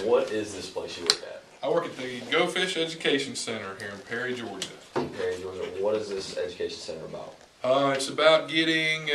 what is this place you work at? I work at the Go Fish Education Center here in Perry, Georgia. Perry, Georgia. What is this education center about? It's about getting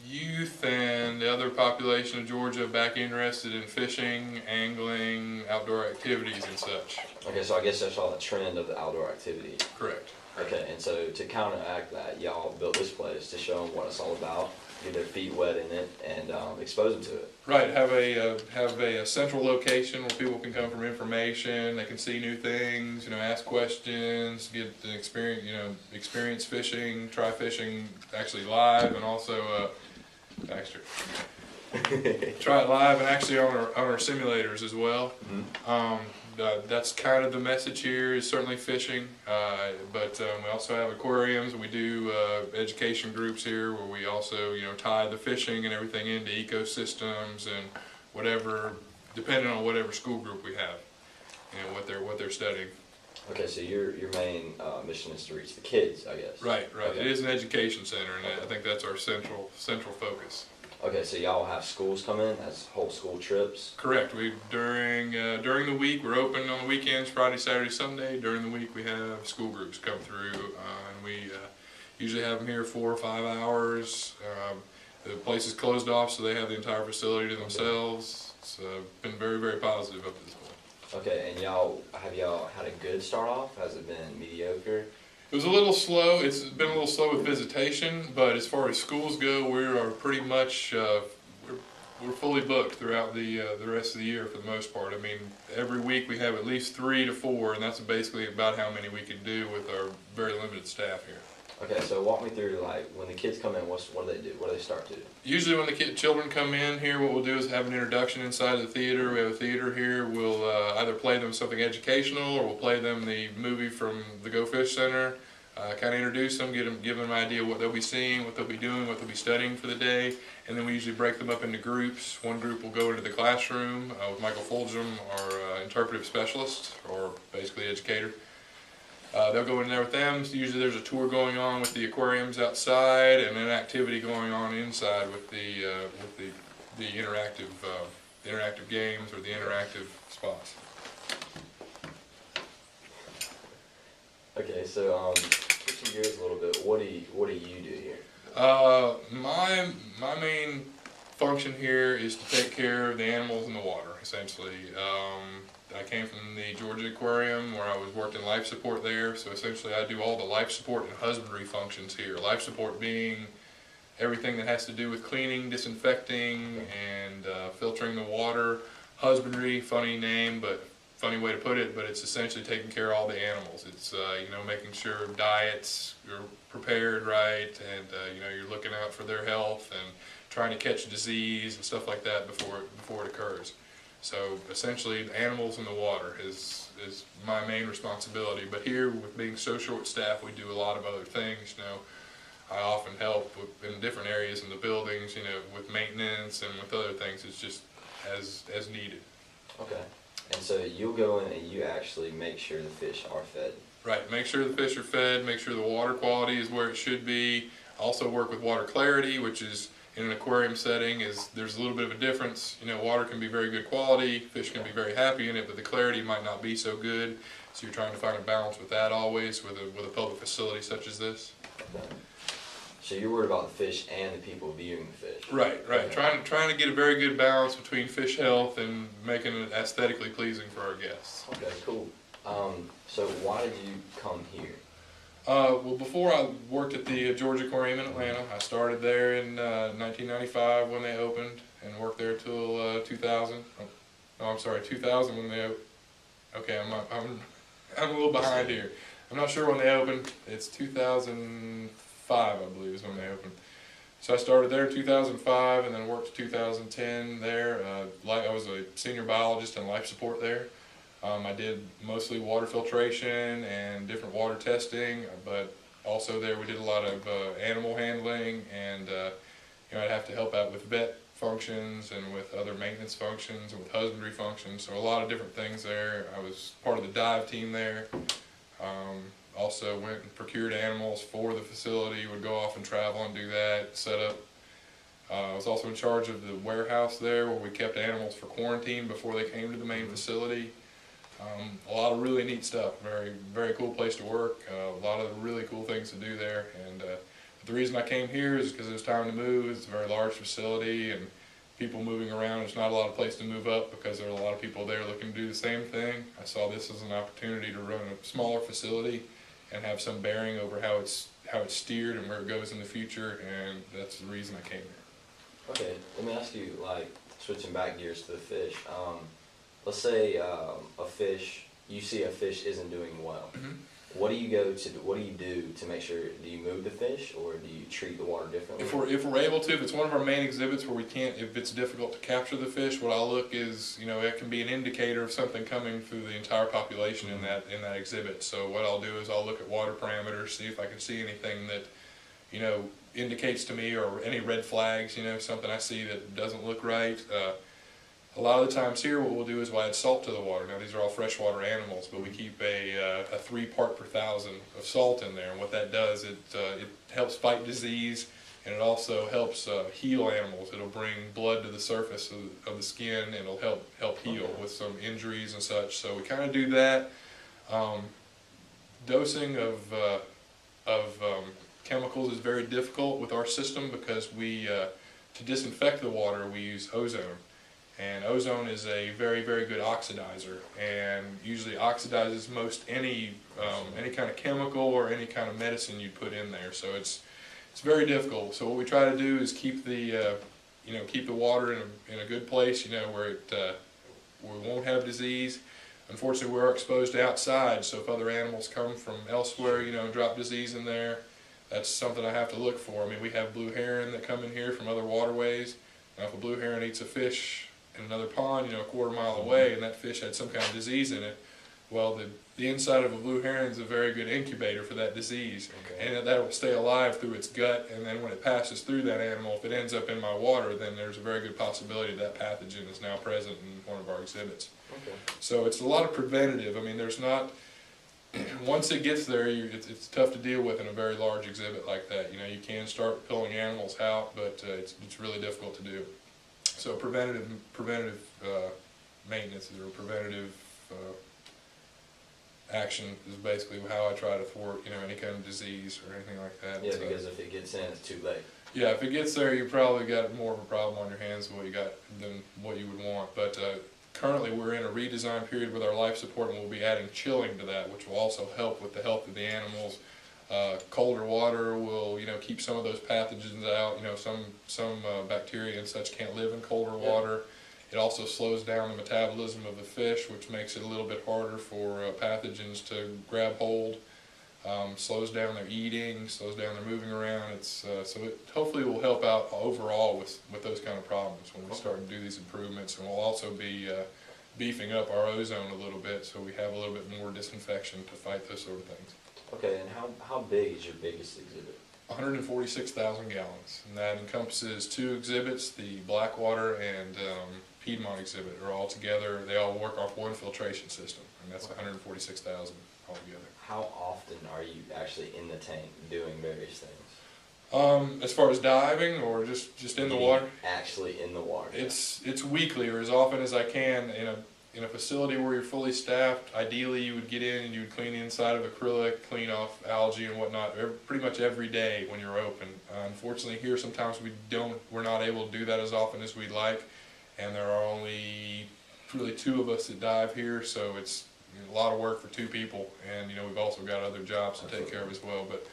youth and the other population of Georgia back interested in fishing, angling, outdoor activities and such. Okay, so I guess that's all the trend of the outdoor activity. Correct. Okay, and so to counteract that, y'all built this place to show them what it's all about, get their feet wet in it, and expose them to it. Right. Have a central location where people can come from information. They can see new things. Ask questions, get an experience fishing, try fishing actually live, and also Baxter. Try it live and actually on our simulators as well. Mm-hmm. That's kind of the message here, is certainly fishing, but we also have aquariums, and we do education groups here where we also tie the fishing and everything into ecosystems and whatever, depending on whatever school group we have and what they're studying. Okay, so your main mission is to reach the kids, I guess. Right. Okay. It is an education center, and I think that's our central focus. Okay, so y'all have schools come in, that's whole school trips? Correct. We during the week we're open on the weekends, Friday, Saturday, Sunday. During the week we have school groups come through, and we usually have them here 4 or 5 hours. The place is closed off, so they have the entire facility to themselves. It's been very, very positive up to this point. Okay, and have y'all had a good start off? Has it been mediocre? It was a little slow. It's been a little slow with visitation, but as far as schools go, we are pretty much we're fully booked throughout the rest of the year for the most part. I mean, every week we have at least 3 to 4, and that's basically about how many we can do with our very limited staff here. Okay, so walk me through, like, when the kids come in, what do they do? What do they start to do? Usually when the children come in here, what we'll do is have an introduction inside of the theater. We have a theater here. We'll either play them something educational, or we'll play them the movie from the Go Fish Center, kind of introduce them, give them an idea what they'll be seeing, what they'll be doing, what they'll be studying for the day, and then we usually break them up into groups. One group will go into the classroom with Michael Fulgham, our interpretive specialist, or basically educator. They'll go in there with them. So usually there's a tour going on with the aquariums outside, and an activity going on inside with the interactive games or the interactive spots. Okay, so switching gears a little bit, what do you do here? My main function here is to take care of the animals in the water, essentially. I came from the Georgia Aquarium, where I worked in life support there, so essentially I do all the life support and husbandry functions here. Life support being everything that has to do with cleaning, disinfecting, and filtering the water. Husbandry, funny name, but funny way to put it, but it's essentially taking care of all the animals. It's making sure diets are prepared right, and you're looking out for their health and trying to catch disease and stuff like that before it occurs. So essentially, the animals in the water is my main responsibility. But here, with being so short-staffed, we do a lot of other things. I often help in different areas in the buildings, with maintenance and with other things. It's just as needed. Okay. And so you'll go in and you actually make sure the fish are fed. Right. Make sure the fish are fed. Make sure the water quality is where it should be. Also work with water clarity, which is in an aquarium setting there's a little bit of a difference. Water can be very good quality, fish can be very happy in it, but the clarity might not be so good. So you're trying to find a balance with that always with a public facility such as this. Okay. So you're worried about the fish and the people viewing the fish. Right. Okay. Trying to get a very good balance between fish health and making it aesthetically pleasing for our guests. Okay, cool. So why did you come here? Well, before I worked at the Georgia Aquarium in Atlanta. I started there in 1995 when they opened, and worked there till 2000. No, I'm sorry, 2000 when they opened. Okay, I'm a little behind here. I'm not sure when they opened. It's 2005, I believe, is when they opened. So I started there in 2005, and then worked 2010 there. I was a senior biologist and life support there. I did mostly water filtration and different water testing, but also there we did a lot of animal handling, and I'd have to help out with vet functions and with other maintenance functions and with husbandry functions, so a lot of different things there. I was part of the dive team there. Also went and procured animals for the facility, would go off and travel and do that, set up I was also in charge of the warehouse there where we kept animals for quarantine before they came to the main facility. A lot of really neat stuff. Very, very cool place to work. A lot of really cool things to do there. And the reason I came here is because it was time to move. It's a very large facility and people moving around. There's not a lot of place to move up because there are a lot of people there looking to do the same thing. I saw this as an opportunity to run a smaller facility and have some bearing over how it's steered and where it goes in the future. And that's the reason I came here. Okay, let me ask you, like, switching back gears to the fish. Let's say you see a fish isn't doing well. Mm-hmm. What do you do to make sure, do you move the fish or do you treat the water differently? If we're able to, if it's one of our main exhibits where if it's difficult to capture the fish, what I'll look is, it can be an indicator of something coming through the entire population in that exhibit. So what I'll do is I'll look at water parameters, see if I can see anything that, indicates to me, or any red flags, something I see that doesn't look right. A lot of the times here what we'll do is we'll add salt to the water. Now these are all freshwater animals, but we keep a 3 part per thousand of salt in there, and what that does, it helps fight disease, and it also helps heal animals. It'll bring blood to the surface of the skin, and it'll help heal with some injuries and such. So we kind of do that. Dosing of chemicals is very difficult with our system because to disinfect the water we use ozone. And ozone is a very, very good oxidizer, and usually oxidizes most any kind of chemical or any kind of medicine you put in there. So it's very difficult. So what we try to do is keep the keep the water in a good place, where we won't have disease. Unfortunately, we're exposed to outside, so if other animals come from elsewhere, and drop disease in there, that's something I have to look for. I mean, we have blue heron that come in here from other waterways. Now, if a blue heron eats a fish in another pond, a quarter mile away, and that fish had some kind of disease in it, well, the inside of a blue heron is a very good incubator for that disease. Okay. And that will stay alive through its gut, and then when it passes through that animal, if it ends up in my water, then there's a very good possibility that pathogen is now present in one of our exhibits. Okay. So it's a lot of preventative. I mean, there's not, once it gets there, it's tough to deal with in a very large exhibit like that. You can start pulling animals out, but it's really difficult to do. So preventative maintenance or preventative action is basically how I try to thwart any kind of disease or anything like that. Yeah, because if it gets in, it's too late. Yeah, if it gets there, you probably got more of a problem on your hands than what you would want. But currently, we're in a redesign period with our life support, and we'll be adding chilling to that, which will also help with the health of the animals. Colder water will, keep some of those pathogens out. Some bacteria and such can't live in colder water. It also slows down the metabolism of the fish, which makes it a little bit harder for pathogens to grab hold. Slows down their eating, slows down their moving around. So it hopefully will help out overall with those kind of problems when we start to do these improvements. And we'll also be beefing up our ozone a little bit, so we have a little bit more disinfection to fight those sort of things. Okay, and how big is your biggest exhibit? 146,000 gallons, and that encompasses 2 exhibits, the Blackwater and Piedmont exhibit are all together. They all work off one filtration system, and that's 146,000 altogether. How often are you actually in the tank doing various things? As far as diving or just in the water? Actually in the water. It's weekly, or as often as I can. In a facility where you're fully staffed, ideally you would get in and you would clean the inside of acrylic, clean off algae and whatnot, pretty much every day when you're open. Unfortunately here sometimes we're not able to do that as often as we'd like, and there are only really 2 of us that dive here, so it's a lot of work for 2 people, and we've also got other jobs to take care of as well. But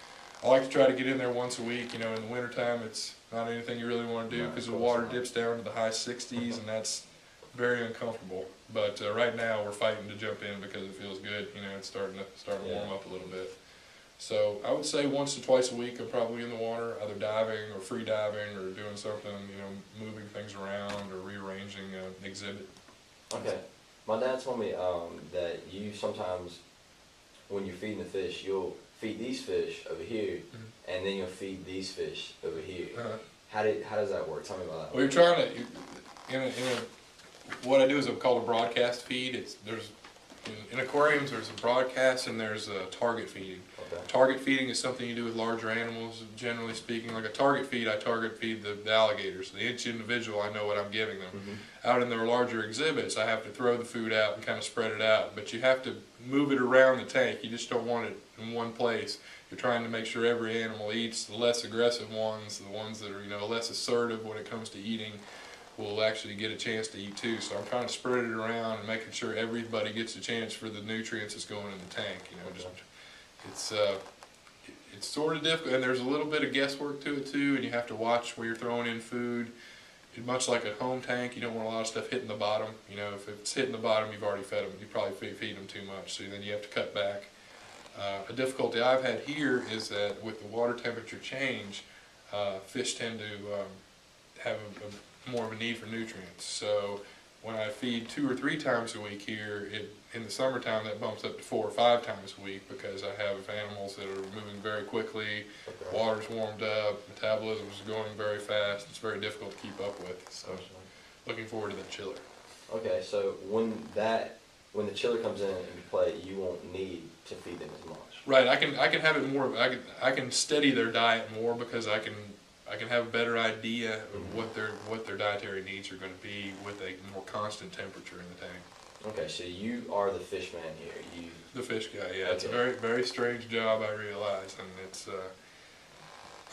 I like to try to get in there once a week. In the wintertime it's not anything you really want to do because the water dips down to the high 60s, and that's very uncomfortable. But right now we're fighting to jump in because it feels good. It's starting to warm up a little bit. So I would say once to twice a week I'm probably in the water, either diving or free diving or doing something, moving things around or rearranging an exhibit. Okay. My dad told me that you sometimes, when you're feeding the fish, you'll feed these fish over here, and then you'll feed these fish over here. How does that work? Tell me about that. Well, you're trying to, what I do is called a broadcast feed. There's in aquariums, there's a broadcast and there's a target feeding. Okay. Target feeding is something you do with larger animals, generally speaking. Like a target feed, I target feed the alligators. Each individual, I know what I'm giving them. Mm-hmm. Out in their larger exhibits, I have to throw the food out and kind of spread it out. But you have to move it around the tank. You just don't want it in one place. You're trying to make sure every animal eats. The less aggressive ones, the ones that are less assertive when it comes to eating, will actually get a chance to eat too. So I'm trying to spread it around and making sure everybody gets a chance for the nutrients that's going in the tank. It's sort of difficult, and there's a little bit of guesswork to it too, and you have to watch where you're throwing in food. Much like a home tank, you don't want a lot of stuff hitting the bottom. If it's hitting the bottom, you've already fed them. You probably feed them too much, so then you have to cut back. A difficulty I've had here is that with the water temperature change, fish tend to have more of a need for nutrients. So when I feed 2 or 3 times a week here, in the summertime that bumps up to 4 or 5 times a week because I have animals that are moving very quickly, water's warmed up, metabolism is going very fast. It's very difficult to keep up with. So looking forward to that chiller. Okay, so when the chiller comes in play, you won't need to feed them as much. Right, I can have it more. I can steady their diet more because I can have a better idea of what their dietary needs are going to be with a more constant temperature in the tank. Okay, so you are the fish man here. The fish guy, yeah. Okay. It's a very, very strange job, I realize, and it's.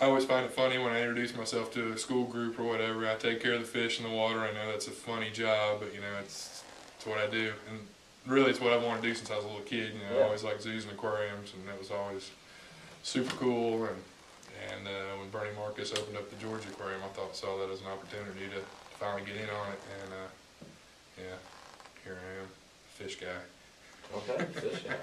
I always find it funny when I introduce myself to a school group or whatever. I take care of the fish in the water. I know that's a funny job, but it's what I do, and really it's what I wanted to do since I was a little kid. Yeah. I always liked zoos and aquariums, and that was always super cool. And when Bernie Marcus opened up the Georgia Aquarium, I saw that as an opportunity to finally get in on it, and yeah, here I am, fish guy. Okay, fish guy.